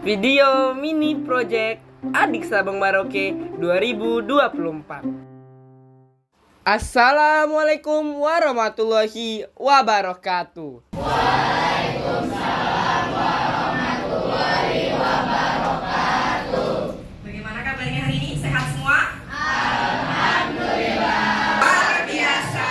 Video mini project Adik Sabang Maroke 2024. Assalamualaikum warahmatullahi wabarakatuh. Waalaikumsalam warahmatullahi wabarakatuh. Bagaimana kabarnya hari ini? Sehat semua? Alhamdulillah. Luar biasa.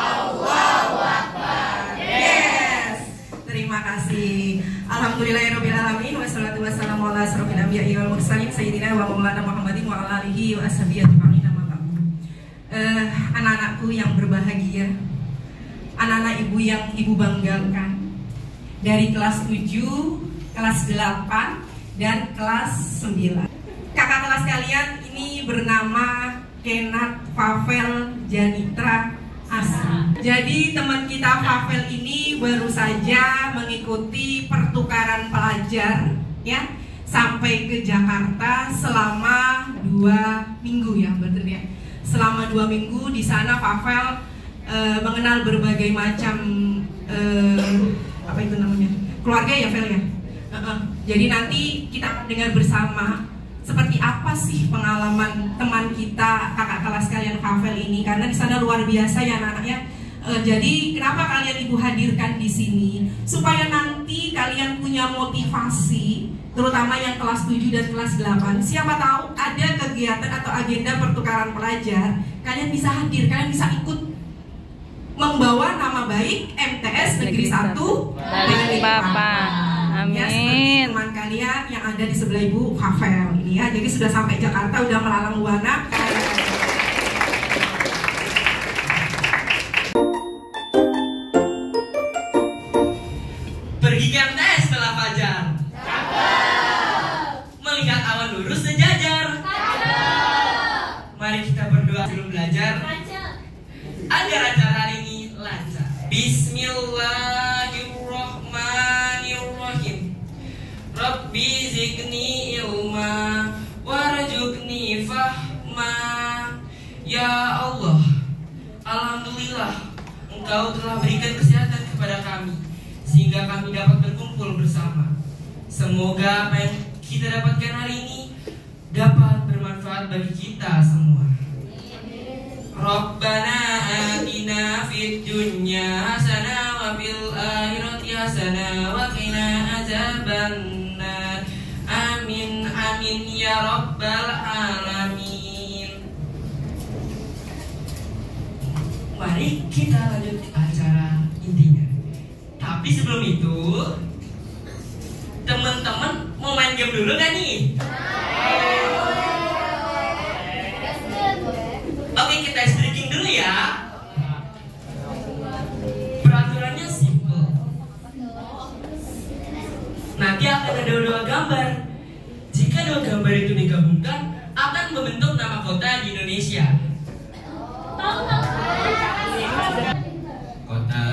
Allahu Akbar. Yes. Terima kasih. Alhamdulillahirabbil alamin wassalatu wassalamu ala asrofil anbiya'i wal mursalin sayyidina wa maulana Muhammadin wa ala alihi wa ashabihi ajma'in. Anak-anakku yang berbahagia, anak-anak ibu yang ibu banggakan, dari kelas 7, kelas 8, dan kelas 9. Kakak kelas kalian ini bernama Kenat Favel Janitra Asri. Jadi teman kita Favel ini baru saja mengikuti pertukaran pelajar ya, sampai ke Jakarta selama 2 minggu ya, betul ya. Selama 2 minggu di sana Favel mengenal berbagai macam apa itu namanya, keluarga ya Vel ya. Jadi nanti kita dengar bersama seperti apa sih pengalaman teman kita kakak kelas kalian Favel ini, karena di sana luar biasa ya anak-anaknya. Jadi kenapa kalian ibu hadirkan di sini, supaya nanti kalian punya motivasi, terutama yang kelas 7 dan kelas 8. Siapa tahu ada kegiatan atau agenda pertukaran pelajar, kalian bisa hadir, kalian bisa ikut membawa nama baik MTS Negeri 1 Balikpapan. Amin. Ya, seperti teman kalian yang ada di sebelah ibu Favel ini ya. Jadi sudah sampai Jakarta, udah melalang buana. Pergi ke MTS setelah fajar. Melihat awan lurus sejajar. Mari kita berdoa sebelum belajar, agar acara hari ini lancar. Bismillahirrahmanirrahim. Rabbi zidni ilma warzuqni fahma. Ya Allah, alhamdulillah Engkau telah berikan kesehatan kepada kami, sehingga kami dapat berkumpul bersama. Semoga apa yang kita dapatkan hari ini dapat bermanfaat bagi kita semua. Rabbana atina fid dunya hasanah wa fil akhirati hasanah wa qina azabannar. Amin amin ya rabbal alamin. Mari kita lanjut ke acara intinya. Tapi sebelum itu, teman-teman mau main game dulu gak nih? Oke, kita ice drinking dulu ya. Peraturannya simple. Nanti akan ada 2 gambar. Jika 2 gambar itu digabungkan, akan membentuk nama kota di Indonesia. Kota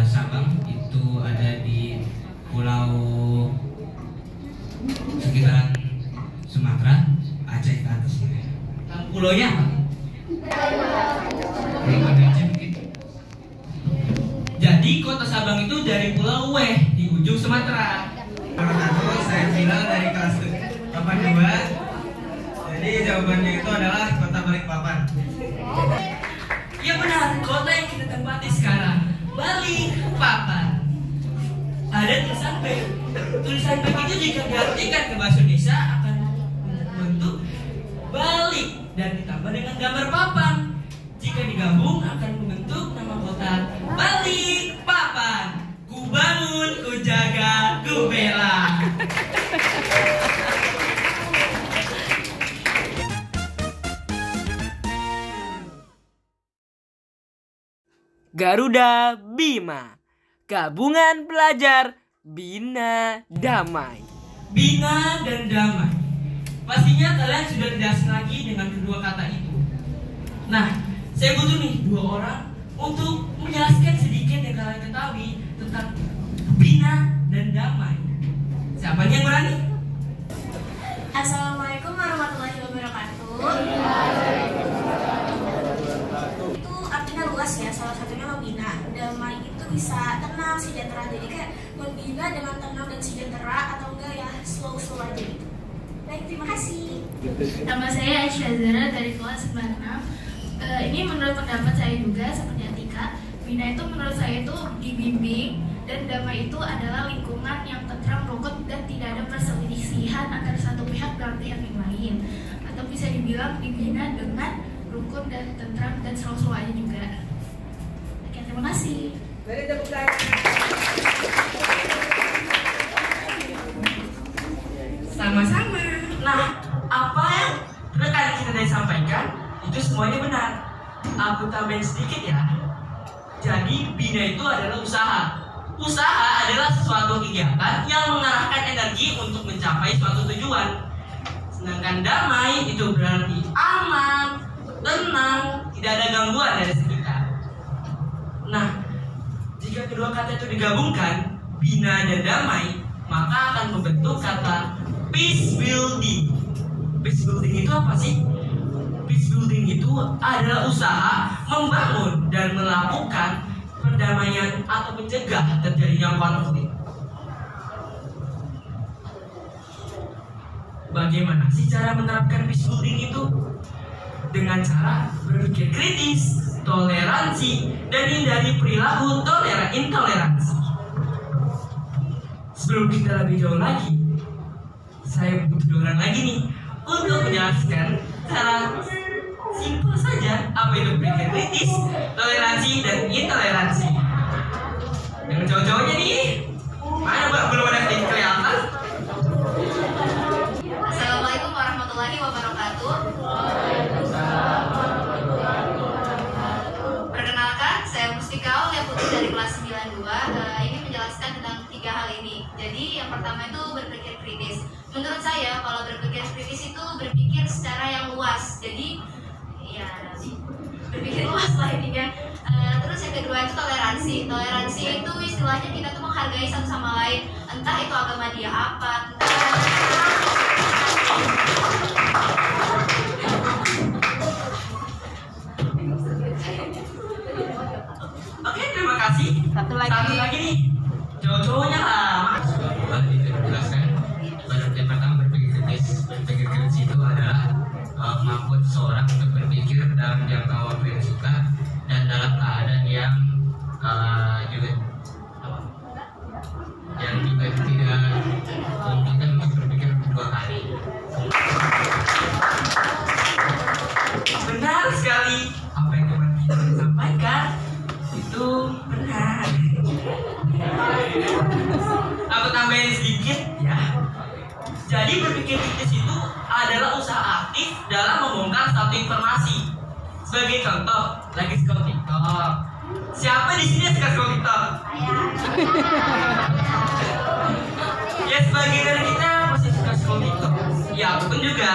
Sabang itu ada di pulau sekitaran Sumatera, Aceh ke atas. Nama pulaunya apa? Pulau Aceh mungkin. Jadi kota Sabang itu dari Pulau Weh di ujung Sumatera. Wabarakatuh, saya Bilal dari kelas 82. Jadi jawabannya itu adalah kota Balikpapan. Ya benar, kota yang kita tempati sekarang, Balikpapan. Ada tulisan B. Tulisan B itu jika diartikan ke bahasa Indonesia akan membentuk balik dan ditambah dengan gambar papan. Jika digabung akan membentuk nama kota Balikpapan. Ku bangun, ku jaga, ku bela. Garuda Bima, Gabungan Pelajar Bina Damai. Bina dan damai. Pastinya kalian sudah tidak asing lagi dengan kedua kata itu. Nah, saya butuh nih 2 orang untuk menjelaskan sedikit yang kalian ketahui tentang bina dan damai. Siapa yang berani? Assalamualaikum warahmatullahi wabarakatuh. Itu artinya luas ya, salah satunya membina. Damai itu bisa tenang, sejahtera. Jadi kayak berbina dengan tenang dan sejahtera, atau enggak ya slow aja gitu. Baik, terima kasih. Nama saya Aisyah Zara dari kelas 96. Ini menurut pendapat saya juga seperti Atika, bina itu menurut saya itu dibimbing, dan damai itu adalah lingkungan yang tentram, rukun, dan tidak ada perselisihan antara satu pihak dan pihak yang lain. Atau bisa dibilang dibina dengan rukun dan tentram dan slow aja juga. Oke, terima kasih. Beri tepuk tangan. Sama-sama. Nah, apa yang rekan kita tadi sampaikan itu semuanya benar. Aku tambahin sedikit ya. Jadi bina itu adalah usaha. Usaha adalah suatu kegiatan yang mengarahkan energi untuk mencapai suatu tujuan. Sedangkan damai itu berarti aman, tenang, tidak ada gangguan dari sekitar. Nah, jika kedua kata itu digabungkan, bina dan damai, maka akan membentuk kata peace building. Peace building itu apa sih? Peace building itu adalah usaha membangun dan melakukan perdamaian atau mencegah terjadinya konflik. Bagaimana sih cara menerapkan peace building itu? Dengan cara berpikir kritis, toleransi, dan hindari perilaku intoleransi. Sebelum kita lebih jauh lagi, saya butuh orang lagi nih untuk menjelaskan cara simpel saja apa itu berpikir kritis, toleransi, dan intoleransi. Yang cowok-cowoknya nih, mana mbak belum ada kelihatan? Assalamualaikum warahmatullahi wabarakatuh. Perkenalkan, saya Mustika Aulia Putri dari kelas 92. Ini menjelaskan tentang 3 hal ini. Jadi yang pertama itu berpikir kritis. Menurut saya kalau berpikir kritis itu berpikir secara yang luas. Jadi ya berpikir luas lah intinya. Terus yang kedua itu toleransi. Toleransi itu istilahnya kita tuh menghargai satu sama lain. Entah itu agama dia apa, Oke, terima kasih. Satu lagi nih, cowok-cowoknya lah. Dijelaskan pada yang pertama berpikir kritis itu adalah mampu seseorang untuk berpikir dalam jangka waktu yang singkat dan dalam keadaan yang juga tidak memungkinkan untuk berpikir 2 kali. Benar sekali apa yang teman kita sampaikan itu benar. Aku tambahin sedikit ya. Jadi berpikir kritis itu adalah usaha aktif dalam membongkar satu informasi. Sebagai contoh, lagi scroll TikTok. Siapa di sini yang suka scroll TikTok? Ya sebagian dari kita pasti suka scroll TikTok. Ya aku pun juga.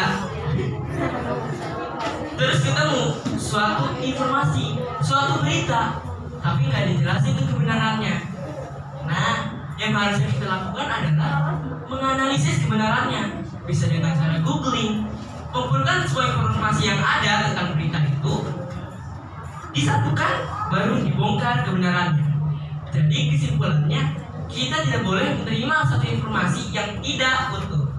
Terus ketemu suatu informasi, suatu berita, tapi nggak dijelasin itu kebenarannya. Nah, yang harusnya kita lakukan adalah menganalisis kebenarannya. Bisa dengan cara googling, kumpulkan semua informasi yang ada tentang berita itu, disatukan, baru dibongkar kebenarannya. Jadi kesimpulannya, kita tidak boleh menerima satu informasi yang tidak utuh.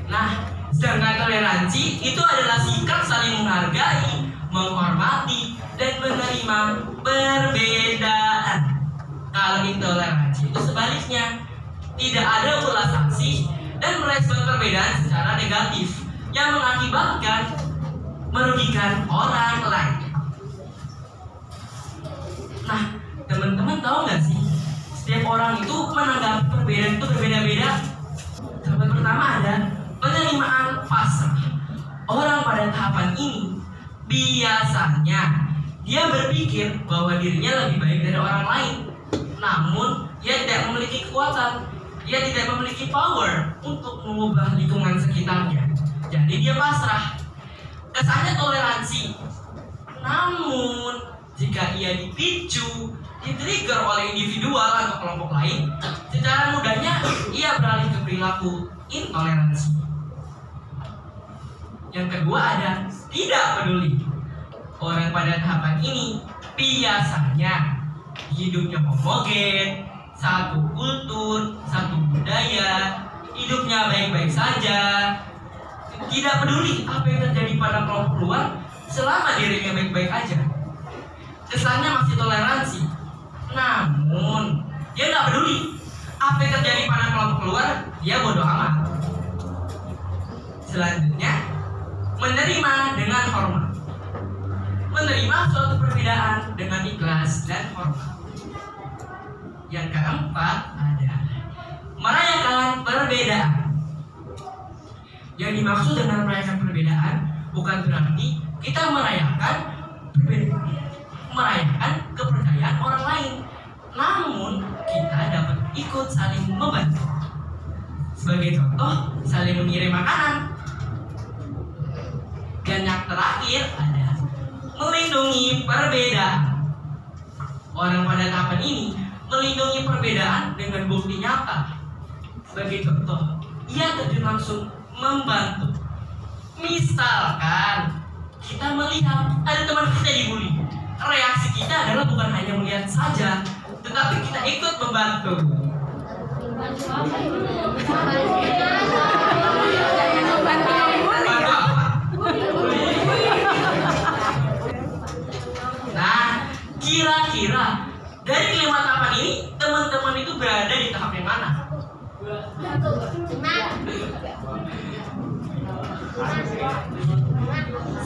Nah, sedangkan toleransi itu adalah sikap saling menghargai, menghormati, dan menerima perbedaan. Kalau intoleransi itu sebaliknya, tidak ada ulas asih dan merespon perbedaan secara negatif yang mengakibatkan merugikan orang lain. Nah, teman-teman tahu nggak sih, setiap orang itu menanggapi perbedaan itu berbeda-beda. Tahap pertama ada penerimaan pasrah. Orang pada tahapan ini biasanya dia berpikir bahwa dirinya lebih baik dari orang lain, namun dia tidak memiliki kekuatan, dia tidak memiliki power untuk mengubah lingkungan sekitarnya. Jadi dia pasrah. Kesannya toleransi, namun jika ia dipicu, di-trigger oleh individual atau kelompok lain, secara mudahnya ia beralih ke perilaku intoleransi. Yang kedua ada tidak peduli. Orang pada tahapan ini biasanya hidupnya homogen, satu kultur, satu budaya, hidupnya baik-baik saja, tidak peduli apa yang terjadi pada kelompok luar selama dirinya baik-baik aja. Kesannya masih toleransi, namun dia nggak peduli apa yang terjadi pada kelompok luar, dia bodoh amat. Selanjutnya, menerima dengan hormat. Menerima suatu perbedaan dengan ikhlas dan hormat. Yang keempat adalah merayakan perbedaan. Yang dimaksud dengan merayakan perbedaan bukan berarti kita merayakan kepercayaan orang lain, namun kita dapat ikut saling membantu. Sebagai contoh, saling mengirim makanan. Dan yang terakhir adalah melindungi perbedaan. Orang pada tahapan ini melindungi perbedaan dengan bukti nyata. Sebagai contoh, ia terjun langsung membantu. Misalkan kita melihat ada teman kita dibully, reaksi kita adalah bukan hanya melihat saja, tetapi kita ikut membantu. Bantu apa? Nah, kira-kira dari kelima tahapan ini, teman-teman itu berada di tahap yang mana?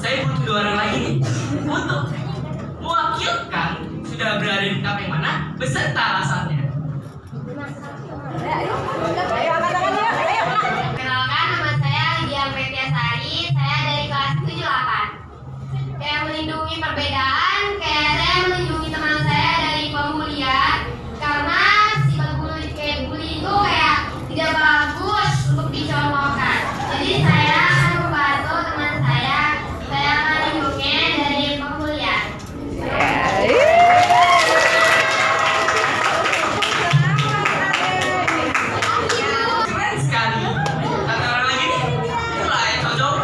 Saya butuh 2 orang lagi nih untuk mewakilkan sudah berada di tahap yang mana beserta alasannya. Kenalkan, nama saya Lydia Pretiasari, saya dari kelas 78. Kayak melindungi perbedaan, kayak saya melindungi teman saya dari pembulian, karena sifat bully itu kayak tidak bagus untuk dicontohkan. Jadi saya akan membantu teman saya melindunginya dari pembulian. Keren sekali. Satu orang lagi nih. Itulah yang cocok.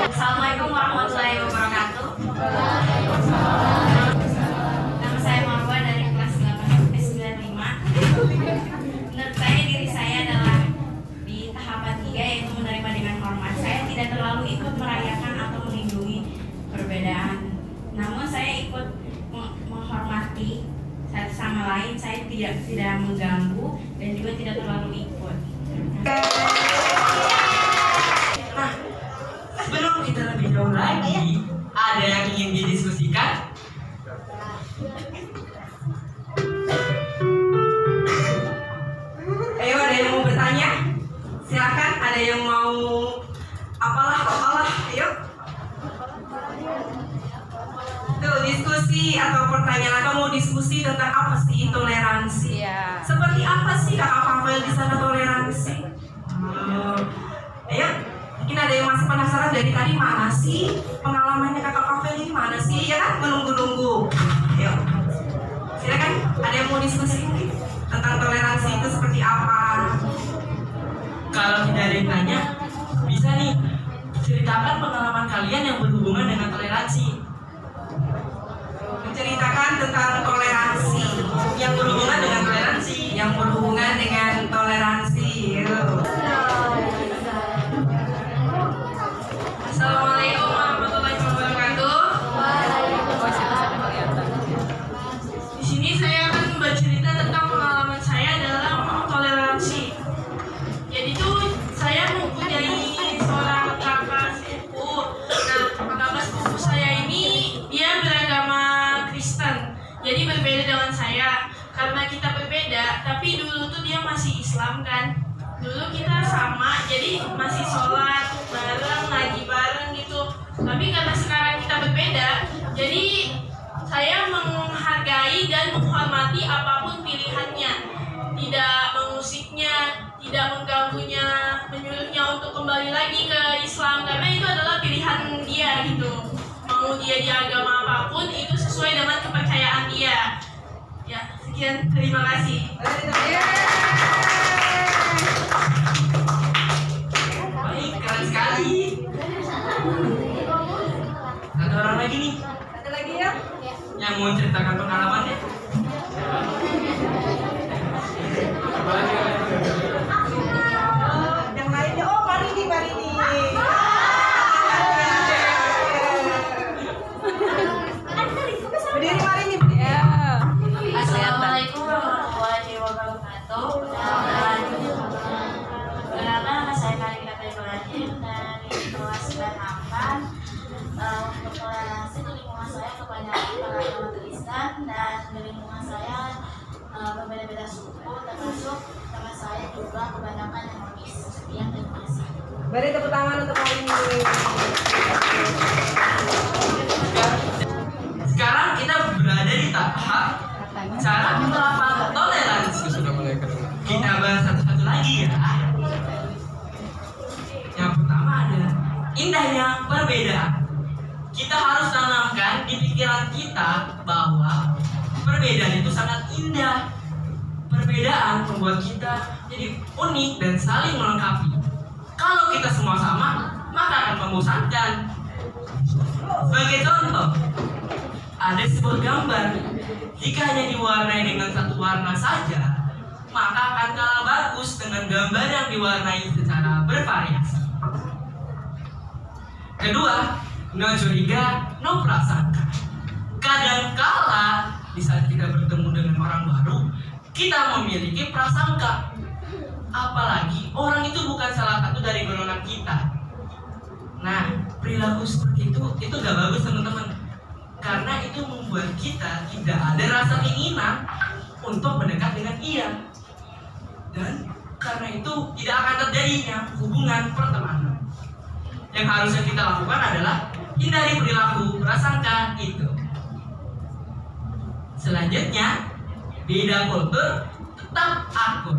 Assalamualaikum warahmatullahi wabarakatuh. Nama saya Marwa dari kelas 8-95. Menurut saya diri saya adalah di tahapan 3, yaitu menerima dengan hormat. Saya tidak terlalu ikut merayakan atau melindungi perbedaan, namun saya ikut menghormati satu sama lain. Saya tidak mengganggu dan juga tidak terlalu ikut. Nah, sebelum kita lebih jauh lagi, ada yang ingin didiskusikan? Ayo, ada yang mau bertanya? Silakan, ada yang mau apalah, ayo. Tuh, diskusi atau pertanyaan, atau mau diskusi tentang apa sih toleransi? Iya. Seperti apa sih Kakak Pavel di sana toleransi? Ayo, mungkin ada yang masih penasaran dari tadi, mana sih pengalamannya Kakak Pavel ini, mana sih, ya kan, menunggu-nunggu. Ayo, silakan, ada yang mau diskusi mungkin tentang toleransi itu seperti apa? Kalau tidak ada yang tanya, bisa nih ceritakan pengalaman kalian yang berhubungan dengan toleransi. Menceritakan tentang toleransi Yang berhubungan dengan toleransi. yang berhubungan dengan toleransi. Assalamualaikum warahmatullahi wabarakatuh. Di sini saya akan bercerita tentang pengalaman saya dalam toleransi. Jadi tuh saya mempunyai seorang kakak sepupu. Nah, kakak sepupu saya ini dia beragama Kristen. Jadi berbeda dengan saya. Karena kita berbeda, tapi dulu tuh dia masih Islam kan. Dulu kita sama, jadi masih sholat bareng, ngaji bareng gitu. Tapi karena sekarang kita berbeda, jadi saya menghargai dan menghormati apapun pilihannya. Tidak mengusiknya, tidak mengganggunya, menyuruhnya untuk kembali lagi ke Islam. Karena itu adalah pilihan dia gitu. Mau dia di agama apapun, itu sesuai dengan kepercayaan dia. Ya, sekian, terima kasih. Baik, keren sekali. Satu orang lagi nih. Ada lagi ya? yang mau ceritakan pengalamannya? Yang lainnya, oh Marini. Berdiri Marini. Assalamualaikum warahmatullahi wabarakatuh. Perkenalkan, nama saya Karina Ibrahim dari kelas 98. Untuk toleransi di lingkungan saya kebanyakan beragama Kristen, dan di lingkungan saya berbeda-beda suku, termasuk teman saya juga kebanyakan yang Buddhis. Sekian, terima kasih. Beri tepuk tangan untuk Marini. Sekarang kita berada di tahap cara menerapkan toleransi. Kita bahas satu-satu lagi ya. Yang pertama ada indahnya perbedaan. Kita harus tanamkan di pikiran kita bahwa perbedaan itu sangat indah. Perbedaan membuat kita jadi unik dan saling melengkapi. Kalau kita semua sama, maka akan membosankan. Sebagai contoh, ada sebuah gambar. Jika hanya diwarnai dengan satu warna saja, maka akan kalah bagus dengan gambar yang diwarnai secara bervariasi. Kedua, no curiga, no prasangka. Kadangkala di saat kita bertemu dengan orang baru, kita memiliki prasangka. Apalagi orang itu bukan salah satu dari golongan kita. Nah, perilaku seperti itu gak bagus teman-teman. Karena itu membuat kita tidak ada rasa keinginan untuk mendekat dengan dia. Dan karena itu tidak akan terjadinya hubungan pertemanan. Yang harusnya kita lakukan adalah hindari perilaku prasangka itu. Selanjutnya, beda kultur tetap akur.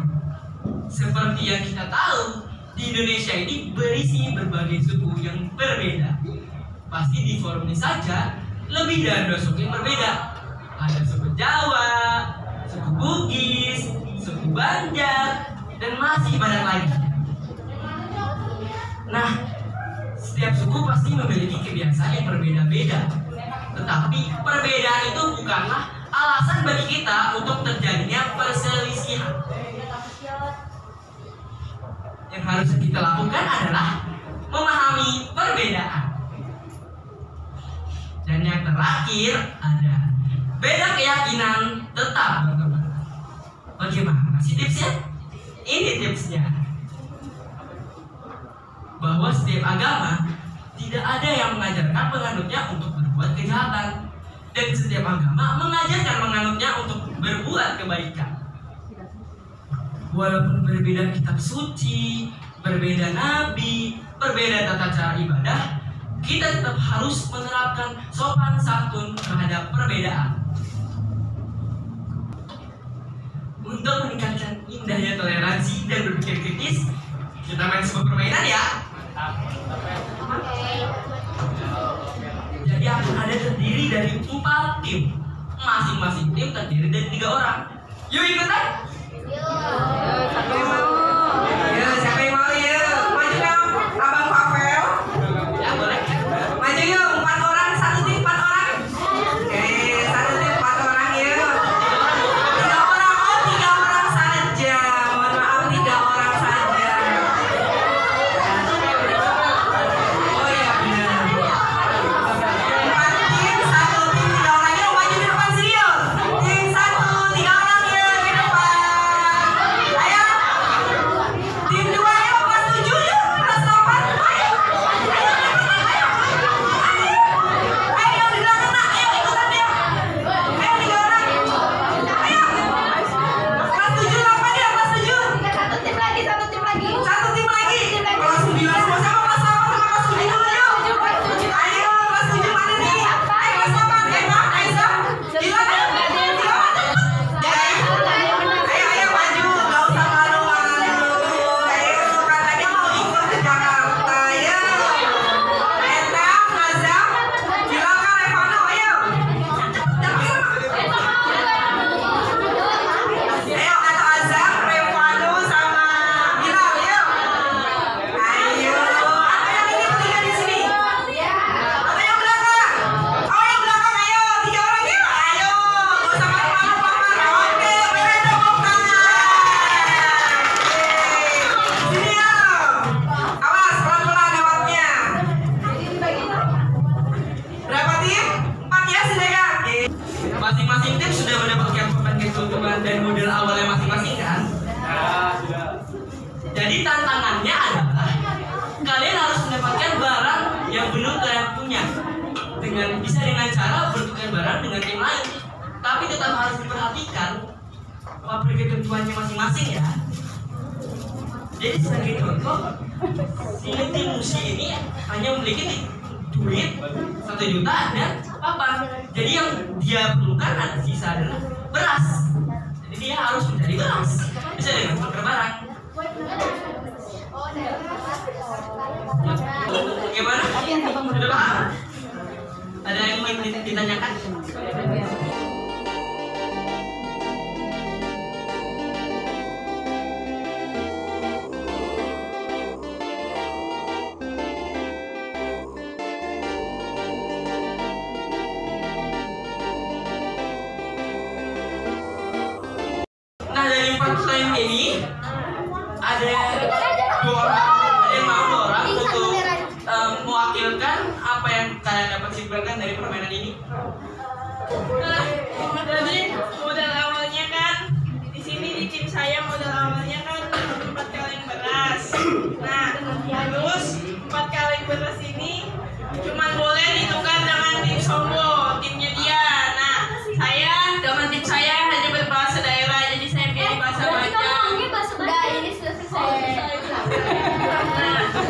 Seperti yang kita tahu, di Indonesia ini berisi berbagai suku yang berbeda. Pasti di forum ini saja lebih dari 2 suku yang berbeda. Ada suku Jawa, suku Bugis, suku Banjar, dan masih banyak lagi. Nah, setiap suku pasti memiliki kebiasaan yang berbeda-beda. Tetapi perbedaan itu bukanlah alasan bagi kita untuk terjadinya perselisihan. Yang harus kita lakukan adalah memahami perbedaan. Dan yang terakhir ada beda keyakinan tetap berteman. Bagaimana sih tipsnya? Ini tipsnya. Bahwa setiap agama tidak ada yang mengajarkan penganutnya untuk berbuat kejahatan, dan setiap agama mengajarkan penganutnya untuk berbuat kebaikan. Walaupun berbeda kitab suci, berbeda nabi, berbeda tata cara ibadah, kita tetap harus menerapkan sopan santun terhadap perbedaan. Untuk meningkatkan indahnya toleransi dan berpikir kritis, kita main sebuah permainan ya. Jadi akan ada terdiri dari 4 tim. Masing-masing tim terdiri dari 3 orang. Yuk ikutan. Siapa yang mau? Siapa yang mau ya? Maju dong, Abang Pavel. Ya boleh. Maju yuk, 4 orang, 1 tim 4 orang. Oke, 1 tim 4 orang yuk. 3 orang, oh 3 orang saja. Mohon maaf 3 orang saja. Oh iya benar. 4 tim, 1 tim 3 orang yuk. Maju di depan sini yuk. Tim 1, 3 orang yuk di depan. Ayo. Masing-masing tim sudah mendapatkan paket keuntungan dan modal awalnya masing-masing kan? Jadi tantangannya adalah kalian harus mendapatkan barang yang benar kalian punya dengan cara bertukar barang dengan tim lain. Tapi tetap harus diperhatikan paket ketentuannya masing-masing ya. Jadi sebagai contoh, si tim musi ini hanya memiliki duit 1 juta dan papan. Jadi yang dia perlukan ada sisa adalah beras. Jadi dia harus mencari beras. Bisa dengan tukar barang. Gimana? Sudah paham? Ada yang ingin ditanyakan? Nah, dari 4 pertanyaan ini ada 2 orang, ada yang mau 2 orang untuk mewakilkan apa yang kalian dapat simpulkan dari permainan ini. Jadi modal awalnya kan di sini di tim saya modal awalnya kan 4 kaleng beras. Nah, terus 4 kaleng beras ini cuman boleh ditukar dengan tim Sombo, timnya dia. Nah, saya dengan tim saya hanya berbahasa daerah, jadi saya pilih bahasa Banjar. Udah, ini sudah selesai.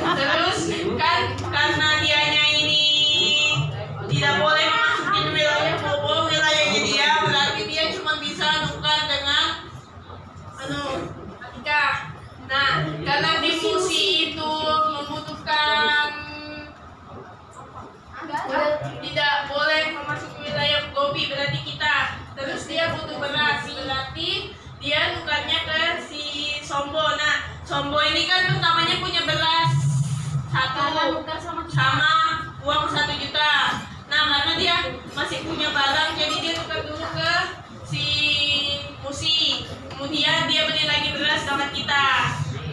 Nah, terus kan karena dianya ini tidak boleh memasuki wilayah Bobo, wilayahnya dia, berarti dia cuma bisa nukar dengan nikah. Nah, karena diskusi itu membutuhkan tidak boleh memasuki wilayah Gobi, berarti kita. Terus dia butuh beras, berarti dia nukarnya ke si Sombo. Nah, Sombo ini kan pertamanya punya beras 1 sama uang 1 juta. Nah, karena dia masih punya barang, jadi dia tukar dulu ke si Musi. Kemudian dia beli lagi beras dengan kita.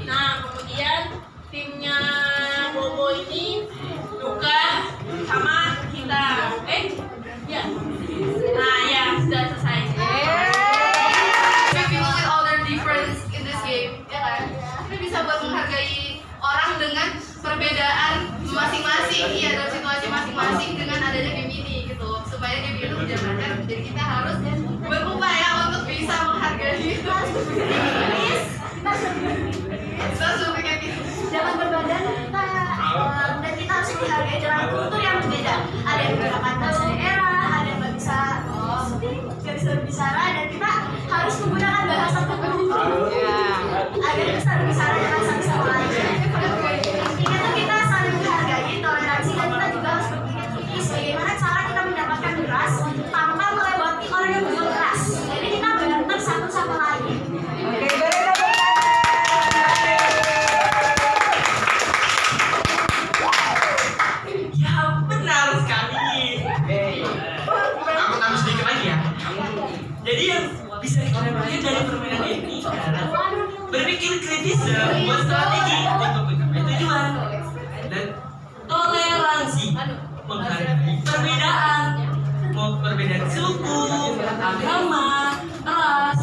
Nah, kemudian timnya Bobo ini tukar sama kita. Ya. Nah, ya sudah selesai. With all their difference in this game, ya kan? Kita bisa buat menghargai orang dengan perbedaan masing-masing, iya, dalam situasi masing-masing dengan adanya game ini gitu. Supaya game itu menjabarkan, jadi kita harus berupaya untuk bisa menghargai itu. Kita harus berpikir gitu. Jangan berbadan kita dan kita harus menghargai dengan kultur yang berbeda. Ada yang menggunakan bahasa daerah, ada yang nggak bisa berbicara, dan kita harus menggunakan bahasa tubuh agar bisa berbicara dengan satu sama lain. Intinya tuh kita saling menghargai, toleransi, dan kita juga harus berpikir kritis bagaimana cara kita mendapatkan beras tanpa melewati orang yang berjual beras. Jadi kita berantem satu sama lain. Ya benar sekali. Aku tambah sedikit lagi ya. Jadi yang bisa kita belajar dari permainan ini adalah berpikir kritis dan membuat strategi untuk mencapai tujuan, dan toleransi, menghargai perbedaan, mau perbedaan suku, agama, ras,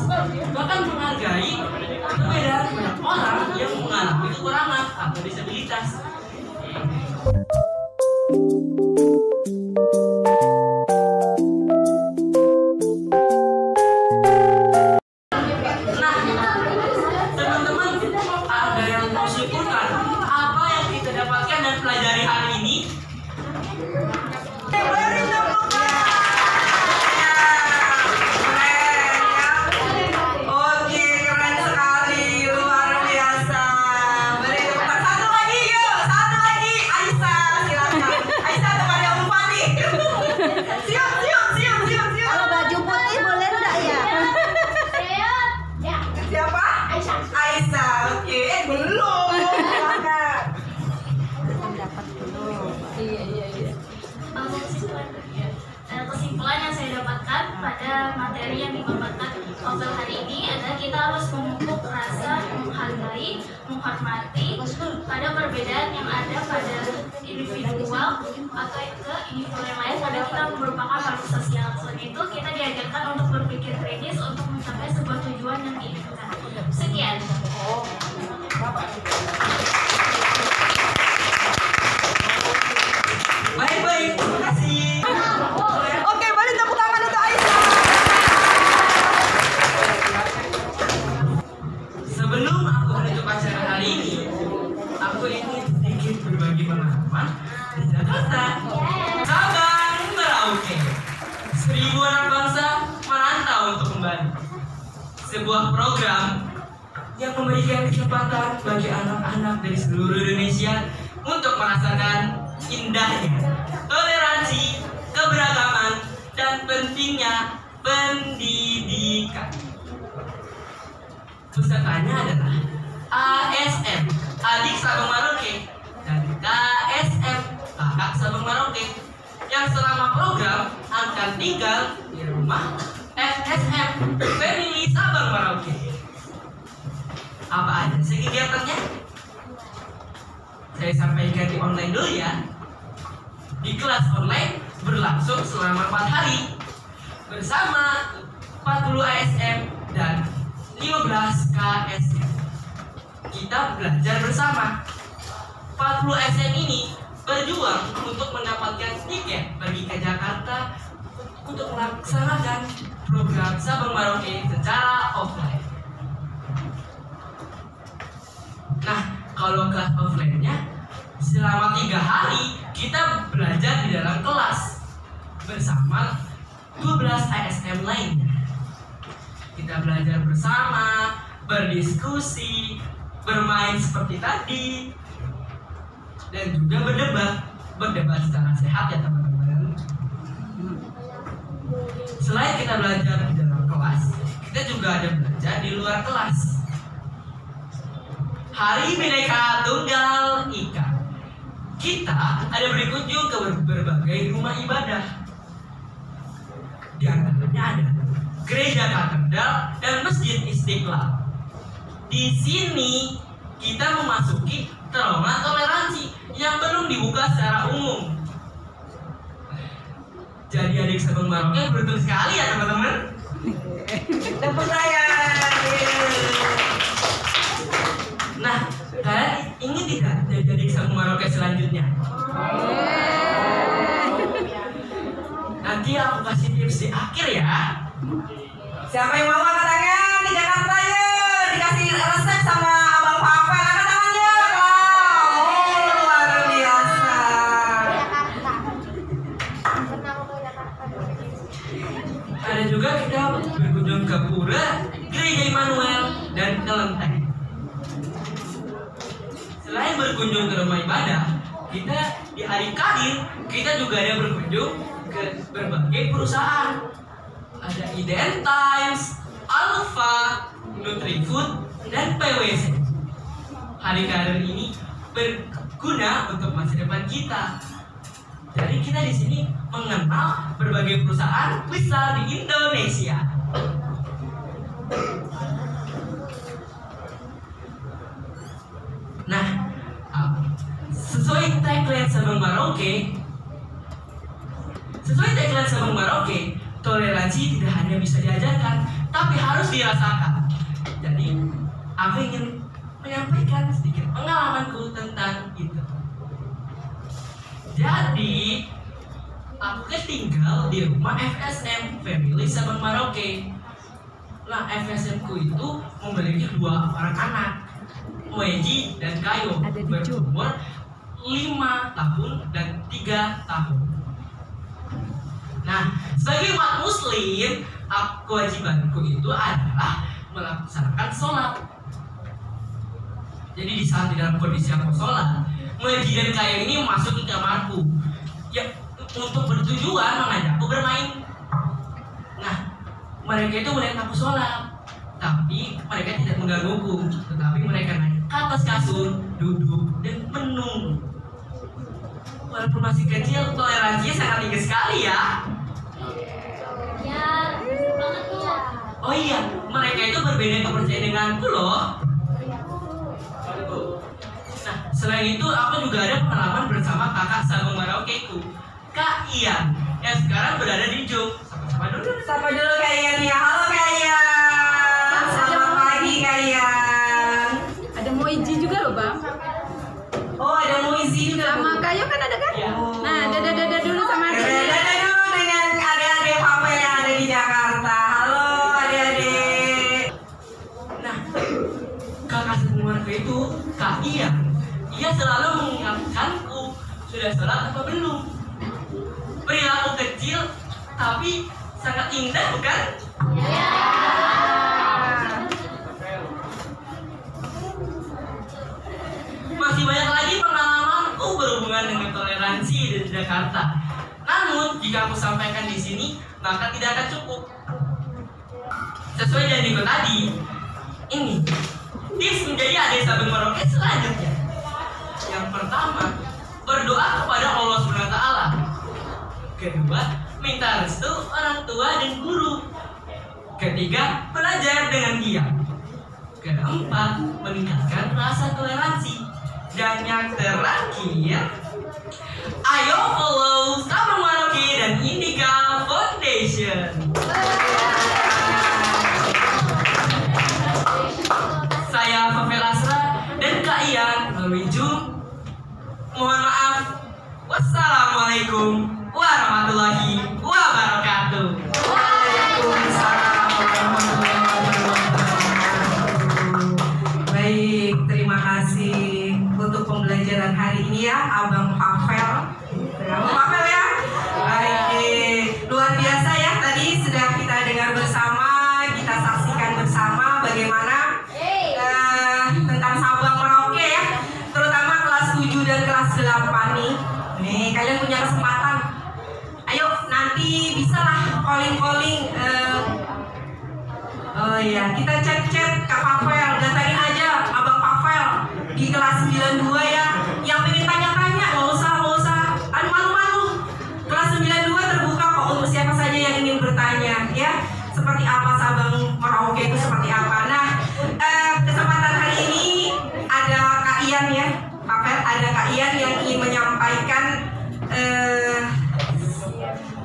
bahkan menghargai perbedaan orang yang mengalami kekurangan atau disabilitas. Nah, teman-teman, ada yang mau simpulkan apa yang kita dapatkan dan pelajari hari ini? Oke, keren sekali, luar biasa. Beri tepuk satu lagi, yuk, satu lagi. Aisyah, silakan. Aisyah temannya Om Fani. Siap. Kalau baju putih boleh enggak ya? Siapa? Aisyah. Oke, belum. Silakan. Dapat dulu. Iya. Kesimpulan yang saya dapatkan pada materi yang dipaparkan OVL hari ini adalah kita harus memupuk rasa menghargai, menghormati pada perbedaan yang ada pada individual atau ke individu yang lain, pada kita merupakan makhluk sosial. Selain itu, kita diajarkan untuk berpikir kritis untuk mencapai sebuah tujuan yang diinginkan. Sekian. Baik, terima kasih. Oke, boleh tepuk tangan untuk Aisyah. Sebelum aku menutup acara hari ini, aku ingin sedikit berbagi pengalaman di Jakarta. Sabang Merauke, 1000 anak bangsa merantau untuk kembali. Sebuah program yang memberikan kesempatan bagi anak-anak dari seluruh Indonesia untuk merasakan indahnya toleransi, keberagaman, dan pentingnya pendidikan. Pesertanya adalah ASM, Adik Sabang Merauke, dan KSM, Kakak Sabang Merauke, yang selama program akan tinggal di rumah FSM, Family Sabang Merauke. Apa aja sih kegiatannya? Saya sampaikan di online dulu ya. Di kelas online berlangsung selama 4 hari bersama 40 ASM dan 15 KSM. Kita belajar bersama. 40 ASM ini berjuang untuk mendapatkan tiket pergi ke Jakarta untuk melaksanakan program Sabang Merauke secara offline. Nah, kalau kelas offline-nya selama 3 hari kita belajar di dalam kelas bersama 12 ASM lainnya. Kita belajar bersama, berdiskusi, bermain seperti tadi, dan juga berdebat secara sehat ya teman-teman. Selain kita belajar di dalam kelas, kita juga ada belajar di luar kelas. Hari Bhinneka Tunggal Ika, kita ada berkunjung ke berbagai rumah ibadah. Di antaranya ada Gereja Katedral dan Masjid Istiqlal. Di sini kita memasuki terowongan toleransi yang belum dibuka secara umum. Jadi adik Sabang Merauke beruntung sekali ya teman-teman. Tepuk tangan. Nah, kalian ingin tidak jadi Sabang Merauke selanjutnya? Nanti aku kasih tips di akhir ya. Siapa yang mau angkat tangan di Jakarta ya? Dikasih resep sama Abang Papa, angkat tangannya. Oh, luar biasa. Ada juga kita berkunjung ke Pura, Gereja Immanuel, dan Kelenteng. Selain berkunjung ke rumah ibadah, kita di hari Kadir kita juga ada berkunjung ke berbagai perusahaan. Ada Iden Times, Alpha, Nutrifood, dan PwC. Hari Kadir ini berguna untuk masa depan kita. Jadi kita di sini mengenal berbagai perusahaan besar di Indonesia. Nah, sesuai tagline Sabang Merauke, toleransi tidak hanya bisa diajarkan, tapi harus dirasakan. Jadi, aku ingin menyampaikan sedikit pengalamanku tentang itu. Jadi, aku tinggal di rumah FSM, Family Sabang Merauke. Nah, FSM ku itu memiliki 2 orang anak, Meji dan Kayo, berumur 5 tahun dan 3 tahun. Nah, sebagai umat muslim, kewajibanku itu adalah melaksanakan sholat. Jadi di saat di dalam kondisi aku sholat, Meji dan Kayo ini masuk ke kamarku ya, untuk bertujuan mengajakku bermain. Nah, mereka itu melihat aku sholat, tapi mereka tidak menggangguku, tetapi mereka naik ke atas kasur, duduk, dan menunggu. Walaupun masih kecil, toleransinya sangat tinggi sekali ya. Ya, banget ya. Oh Oh iya, mereka itu berbeda kepercayaan denganku loh. Nah, selain itu aku juga ada pengalaman bersama kakak Sabang Meraukeku, Kak Ian, yang sekarang berada di Jog. Sapa dulu Kak Ian ya. Halo Kak Ian. Selamat pagi Kak Ian. Ada Moiji juga loh Bang. Oh ada Moizi juga. Sama Kayo kan ada kan? Ya. Nah, dada dulu sama Dadah dulu dengan adik-adik papa yang ada di Jakarta. Halo adik-adik. Nah, kakak sepupuku itu, Kak Ian, ia selalu mengingatkanku sudah sholat atau belum. Perilaku kecil, tapi sangat indah bukan? Masih banyak lagi pengalamanku berhubungan dengan toleransi di Jakarta. Namun, jika aku sampaikan di sini, maka tidak akan cukup. Sesuai janjiku tadi, ini tips menjadi adik Sabang Merauke selanjutnya. Yang pertama, berdoa kepada Allah SWT. Kedua, minta restu orang tua dan guru. Ketiga, belajar dengan diam. Keempat, meningkatkan rasa toleransi. Dan yang terakhir, ayo follow Sabang Merauke dan Indica Foundation. Saya Favel Asra dan Kak Ian meminjam. Mohon maaf. Wassalamualaikum warahmatullahi wabarakatuh. Waalaikumsalam warahmatullahi wabarakatuh. Baik, terima kasih untuk pembelajaran hari ini ya, Abang Favel. Abang Favel ya. Baik, luar biasa ya. Tadi sudah kita dengar bersama, kita saksikan bersama bagaimana tentang Sabang Merauke ya, terutama kelas 7 dan kelas 8 nih. Nih, kalian punya kesempatan. Ayo nanti bisalah calling-calling. Oh iya, kita chat-chat Kak Pavel, datangin aja Abang Pavel di kelas 92 ya. Yang pengen tanya-tanya, nggak usah, malu-malu. Kelas 92 terbuka kok untuk siapa saja yang ingin bertanya ya. Seperti apa Sabang Merauke itu seperti apa. Nah, kesempatan hari ini ada Kak Ian ya, Pavel, ada Kak Ian yang ingin menyampaikan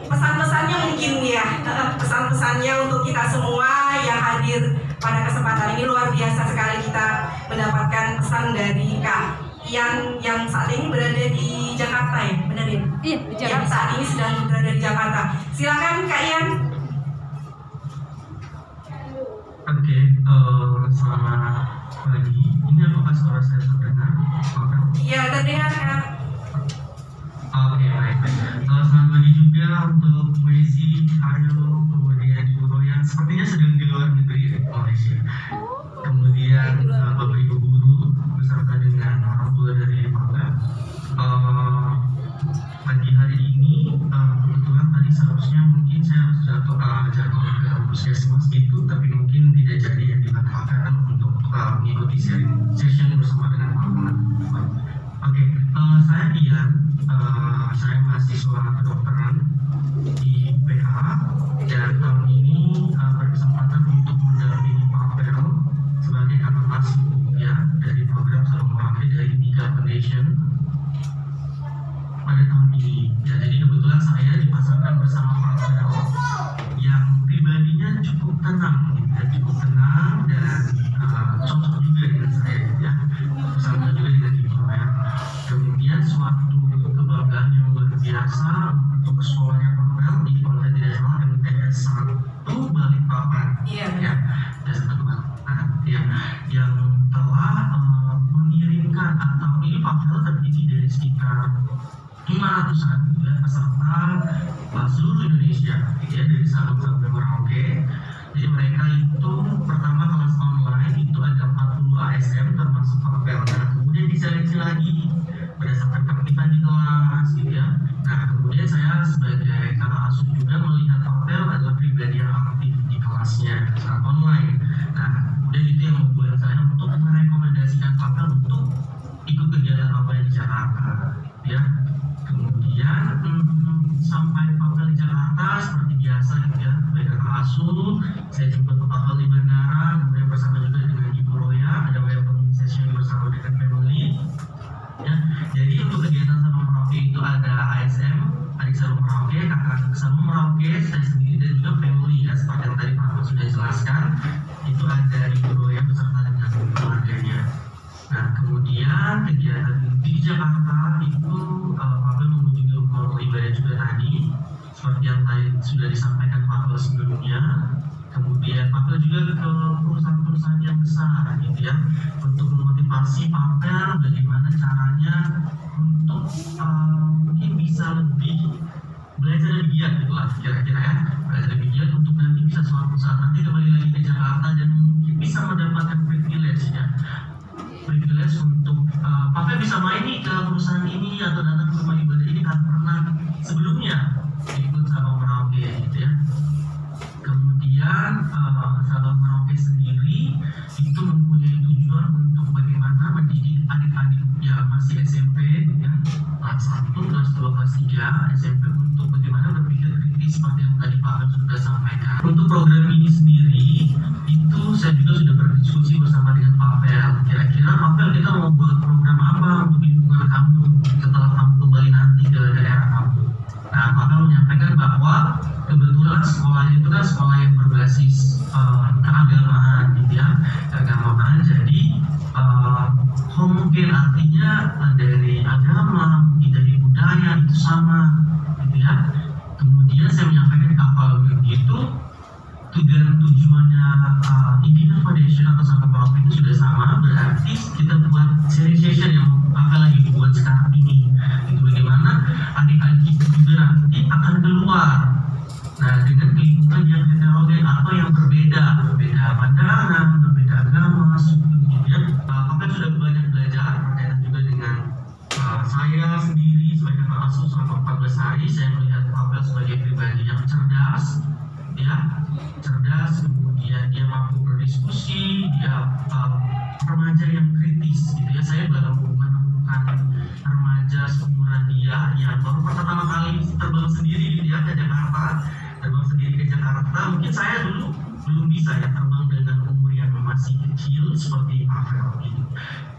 pesan-pesannya mungkin ya, pesan-pesannya untuk kita semua yang hadir pada kesempatan ini. Luar biasa sekali kita mendapatkan pesan dari Kak Ian yang saat ini berada di Jakarta ya, benar ya? Iya, di Jakarta. Yang saat ini sedang berada di Jakarta. Silakan Kak Ian. Oke, selamat pagi. Ini apakah suara saya terdengar? Iya, terdengar Kak. Oke, baik. Selamat pagi juga untuk Wesi, Kayo, kemudian Ibu Royan. Sepertinya sedang di luar negeri ya, Malaysia. Kemudian Bapak Ibu guru beserta dengan orang tua dari Bapak. Pagi hari ini kebetulan tadi seharusnya mungkin saya harus jadwal ke puskesmas itu, tapi mungkin tidak jadi ya dimanfaatkan untuk mengikuti session bersama dengan Bapak. Oke, saya Ian, saya mahasiswa kedokteran di UPH dan tahun ini berkesempatan untuk mendampingi Pavel sebagai kakak kelas ya dari program Sabang Merauke dari Indica Foundation pada tahun ini. Ya, jadi kebetulan saya dipasangkan bersama Pavel yang pribadinya cukup tenang, dan cocok juga dengan saya ya, bersama juga dengan Ibu ya. Kemudian suatu kebanggaan yang luar biasa untuk sekolahnya Pavel di kalau saya tidak salah MTS 1 Balikpapan ya, MTS 1 Balikpapan ya, yang telah mengirimkan atau ini Pavel terdiri dari sekitar 500-an ya, peserta seluruh Indonesia ya, dari Sabang sampai Merauke. Jadi mereka itu pertama kelas online itu ada 40 ASM termasuk Pavel. Nah, kemudian diseleksi lagi berdasarkan keaktifan di kelas gitu ya. Nah, kemudian saya sebagai kakak asuh juga melihat Pavel adalah pribadi yang aktif di kelasnya saat online. Nah, kemudian itu yang membuat saya untuk merekomendasikan Pavel untuk ikut kegiatan apa yang di Jakarta ya. Kemudian sampai Pavel di Jakarta seperti biasa gitu ya, sebagai kakak asuh saya jemput Pavel tadi Pak sudah jelaskan, itu ada Ibu Roya beserta dengan keluarganya. Nah, kemudian kegiatan di Jakarta itu Papel mengunjungi rumah ibadah juga tadi, seperti yang tadi sudah disampaikan Papel sebelumnya. Kemudian Papel juga ke perusahaan-perusahaan yang besar, gitu ya, untuk memotivasi Papel bagaimana caranya untuk mungkin bisa lebih belajar lebih giat, gitu lah kira-kira ya, belajar lebih giat untuk nanti bisa suatu saat nanti kembali lagi ke Jakarta dan mungkin bisa mendapatkan privilege ya. Privilege untuk Papel bisa main nih ke perusahaan ini atau datang ke rumah ibadah ini karena pernah sebelumnya ikut Sabang Merauke gitu ya. Kemudian Sabang Merauke sendiri itu mempunyai tujuan untuk bagaimana mendidik adik-adik yang masih SMP ya, kelas 1, kelas 2, kelas 3 SMP untuk bagaimana berpikir kritis seperti yang tadi Pak Am sudah sampaikan. Untuk program ini sendiri itu saya juga sudah berdiskusi bersama dengan Papel. Kira-kira Papel kita mau buat program apa untuk lingkungan kamu setelah kamu kembali nanti ke daerah kamu. Nah, Papel menyampaikan bahwa kebetulan sekolahnya itu kan sekolah yang berbasis keagamaan gitu ya, keagamaan. Jadi homogen, artinya dari agama, dari budaya itu sama gitu ya. Kemudian saya menyampaikan kalau begitu tujuannya Indina Foundation atau Sabang Merauke itu sudah sama, berarti kita buat sharing session yang Papel lagi buat sekarang ini. Itu bagaimana adik-adik itu juga nanti akan keluar. Nah, dengan lingkungan yang heterogen atau yang berbeda pandangan, berbeda agama, suku gitu ya. Papel sudah banyak belajar berkaitan juga dengan saya sendiri sebagai Pak Asuh selama 14 hari. Saya melihat Papel sebagai pribadi yang cerdas, ya, kemudian dia mampu berdiskusi, dia remaja yang kritis gitu ya. Saya baru menemukan remaja seumuran dia yang baru pertama kali terbang sendiri gitu ya ke Jakarta. Mungkin saya dulu belum bisa ya terbang dengan umur yang masih kecil seperti Papel ini.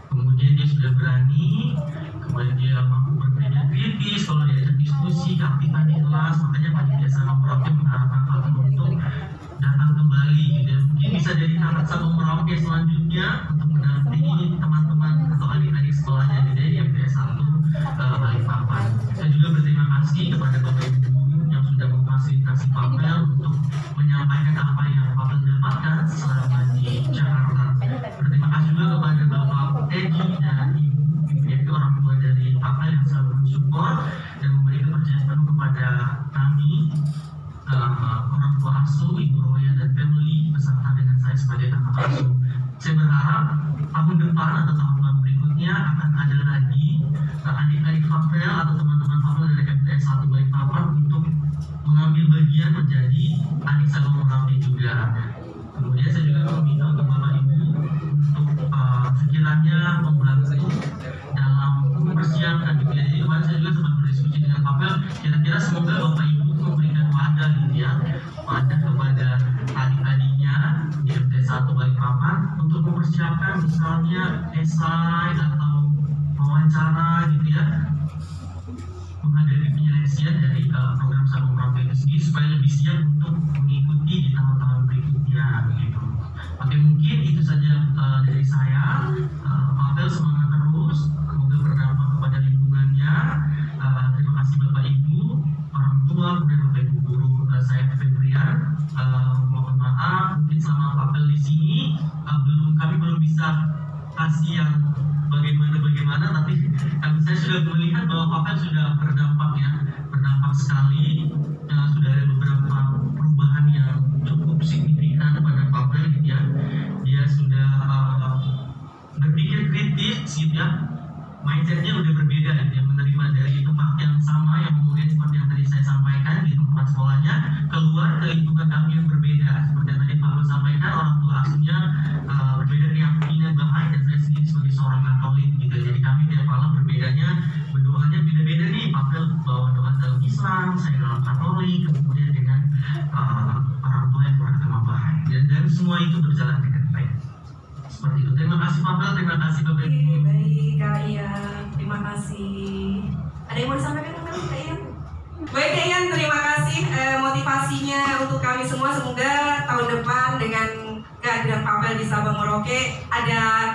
Kemudian dia sudah berani, kemudian dia mampu berpikir kritis, kalau diajak diskusi, aktifan di kelas. Makanya panitia Sabang Merauke mengharapkan Papel untuk datang kembali gitu ya. Mungkin bisa jadi anak Sabang Merauke selanjutnya untuk mendampingi teman-teman atau adik-adik sekolahnya gitu ya, di MTS 1 Balikpapan. Saya juga berterima kasih kepada Bapak Ibu yang sudah memfasilitasi Papel untuk menyampaikan apa yang Papel dapatkan selama di Jakarta. Berterima kasih juga kepada Bapak Edi dan Ibu orang tua dari Papel yang selalu mensupport dan memberi kepercayaan penuh kepada kami, orang tua asuh, Ibu Roya dan family beserta dengan saya sebagai anak asuh. Saya berharap tahun depan atau tahun berikutnya akan ada lagi adik-adik Papel atau teman-teman Papel dari MTS 1 Balikpapan untuk mengambil bagian menjadi adik Sabang Merauke juga. Kemudian saya juga meminta untuk Bapak Ibu untuk sekiranya membantu dalam mempersiapkan gitu ya. Jadi kemarin saya juga sempat berdiskusi dengan Papel, kira-kira semoga Bapak Ibu memberikan wadah gitu ya, wadah kepada adik-adiknya di MTS 1 Balikpapan untuk mempersiapkan misalnya esai atau wawancara gitu ya, menghadapi penyeleksian dari program Sabang Merauke itu sendiri supaya lebih siap untuk mengikuti di tahun-tahun berikutnya begitu. Oke, mungkin itu saja dari saya. Papel semangat terus, semoga berdampak kepada lingkungannya. Terima kasih Bapak Ibu, orang tua, kemudian Bapak Ibu guru saya Febrian. Mohon maaf, mungkin selama Papel di sini kami belum bisa kasih yang bagaimana, tapi saya sudah melihat bahwa Papel sudah berdampak sekali. Sudah ada beberapa perubahan yang cukup signifikan pada Papel gitu ya. Dia sudah berpikir kritis gitu ya, mindsetnya udah berbeda gitu ya, menerima dari tempat yang sama yang kemudian seperti yang tadi saya sampaikan di tempat sekolahnya keluar ke lingkungan kami yang berbeda. Seperti yang tadi Papel sampaikan, orang tua asuhnya berbeda keyakinan Bahai dan saya sendiri sebagai seorang Katolik gitu. Jadi kami tiap malam berbedanya, berdoanya beda-beda nih. Papel bawa doa dalam Islam, saya dalam Katolik, kemudian dengan orang tua yang beragama Bahai, dan semua itu berjalan dengan baik. Seperti itu. Terima kasih Papel, terima kasih Bapak Ibu. Baik Kak Ian, terima kasih. Ada yang mau disampaikan Kak Ian? Baik Ian, terima kasih motivasinya untuk kami semua. Semoga tahun depan dengan kehadiran Pavel di Sabang Merauke ada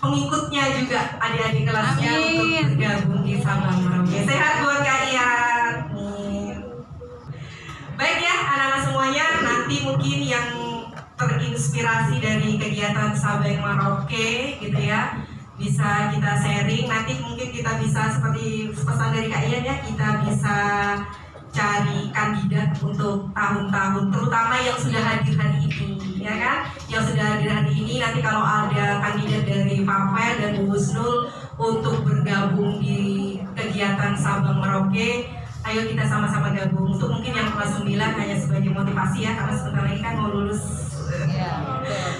pengikutnya juga, adik-adik kelasnya untuk bergabung di Sabang Merauke. Sehat buat Kak Ian. Baik ya anak-anak semuanya, nanti mungkin yang terinspirasi dari kegiatan Sabang Merauke gitu ya, bisa kita sharing. Nanti mungkin kita bisa seperti pesan dari Kak Ian ya, kita bisa cari kandidat untuk tahun-tahun, terutama yang sudah hadir hari ini, ya kan? Yang sudah hadir hari ini, nanti kalau ada kandidat dari Pavel dan Bu Husnul untuk bergabung di kegiatan Sabang Merauke, ayo kita sama-sama gabung. Untuk mungkin yang kelas 9 hanya sebagai motivasi ya, karena sebentar lagi kan mau lulus.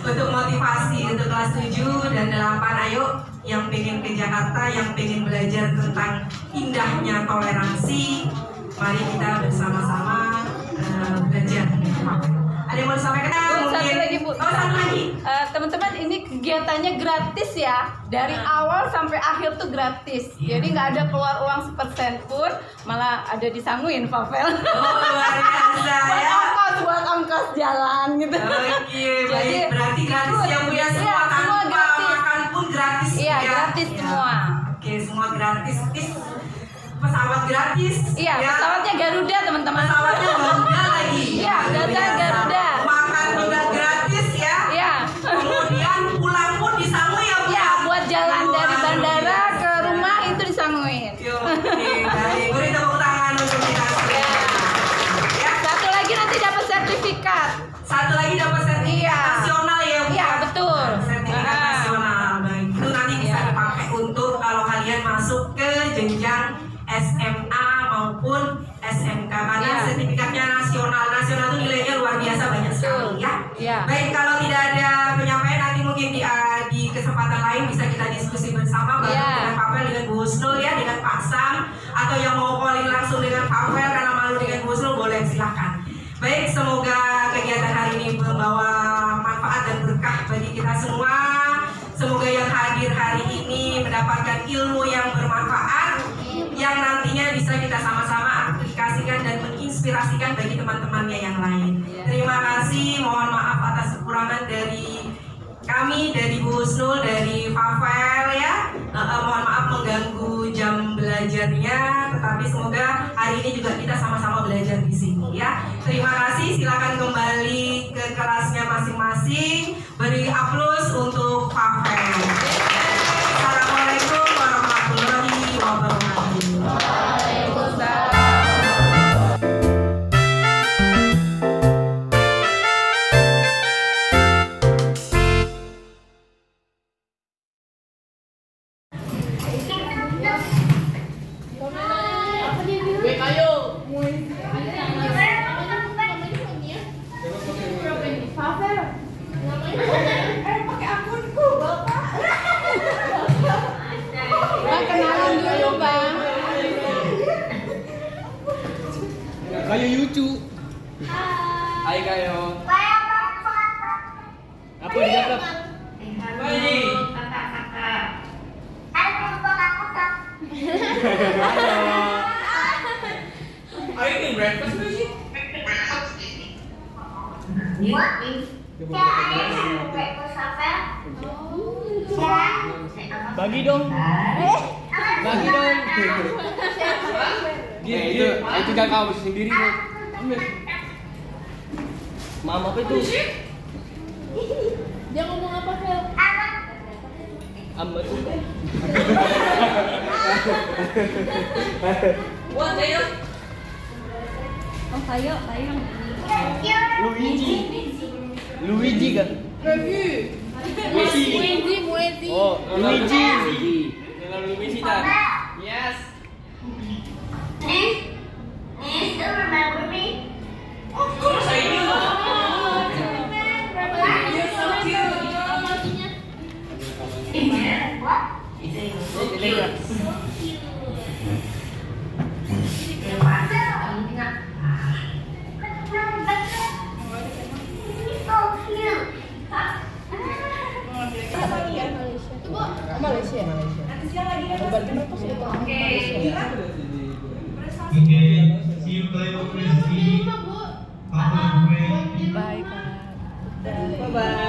Untuk motivasi untuk kelas 7 dan 8, ayo yang pengen ke Jakarta, yang pengen belajar tentang indahnya toleransi, mari kita bersama-sama belajar. Ada yang mau disampaikan? Satu lagi Bu. Oh, satu lagi. Teman-teman, ini kegiatannya gratis ya. Dari awal sampai akhir tuh gratis. Jadi nggak ada keluar uang sepersen pun, malah ada disanguin Pavel. Oh, luar biasa ya. Buat ongkos jalan gitu. Oke, baik. Jadi Berarti gratis ya Bu ya, semua tanpa makan pun gratis. Iya, ya. gratis semua. Oke, semua gratis. Pesawat gratis. Iya, ya. pesawatnya Garuda teman-teman. Pesawatnya Garuda lagi. Iya, Garuda. Makan juga gratis ya. Iya. Kemudian pulang pun disangui ya Bu. Iya, buat jalan dari bandara ke rumah itu disanguin. Oke, baik. Beri tepuk tangan untuk kita semua. Ya. Satu lagi nanti dapat sertifikat. Satu lagi dapat sertifikat nasional ya Bu. Iya, betul. Sertifikat nasional. Baik. Itu nanti bisa dipakai untuk kalau kalian masuk ke jenjang SMA maupun SMK, karena sertifikatnya nasional itu nilainya luar biasa banyak sekali ya. Baik, kalau tidak ada penyampaian nanti mungkin di kesempatan lain bisa kita diskusi bersama dengan Pavel, dengan Bu Husnul ya, dengan Pak Sam, atau yang mau calling langsung dengan Pavel karena malu dengan Bu Husnul, boleh silahkan. Baik, semoga kegiatan hari ini membawa manfaat dan berkah bagi kita semua. Semoga yang hadir hari ini mendapatkan ilmu yang bermanfaat, yang nantinya bisa kita sama-sama aplikasikan dan menginspirasikan bagi teman-temannya yang lain. Terima kasih, mohon maaf atas kekurangan dari kami, dari Bu Husnul, dari Pavel ya. Mohon maaf mengganggu jam belajarnya, tetapi semoga hari ini juga kita sama-sama belajar di sini ya. Terima kasih, silakan kembali ke kelasnya masing-masing. Beri aplaus untuk Pavel. Assalamualaikum warahmatullahi wabarakatuh. Kenalan dulu Bang. Kayu Yucu. Hai Kayu. Apa di dalam? Hai. Kakak-kakak. Are you eating breakfast, Lucy? Bagi dong. Bagi dong. Itu kan kamu sendiri dong. Ambil. Mama apa itu? Dia ngomong apa, Fel? Amat. What, Tayo? Oh, Tayo. Luigi kan? Muezi. Oh, Luigi. Dengan Luigi tak? Yes. Still remember me? Of course I do. You're so cute. What? Malaysia. Nanti siang lagi ya. Berarti mereka sudah tahu. Oke. Ini Bye-bye.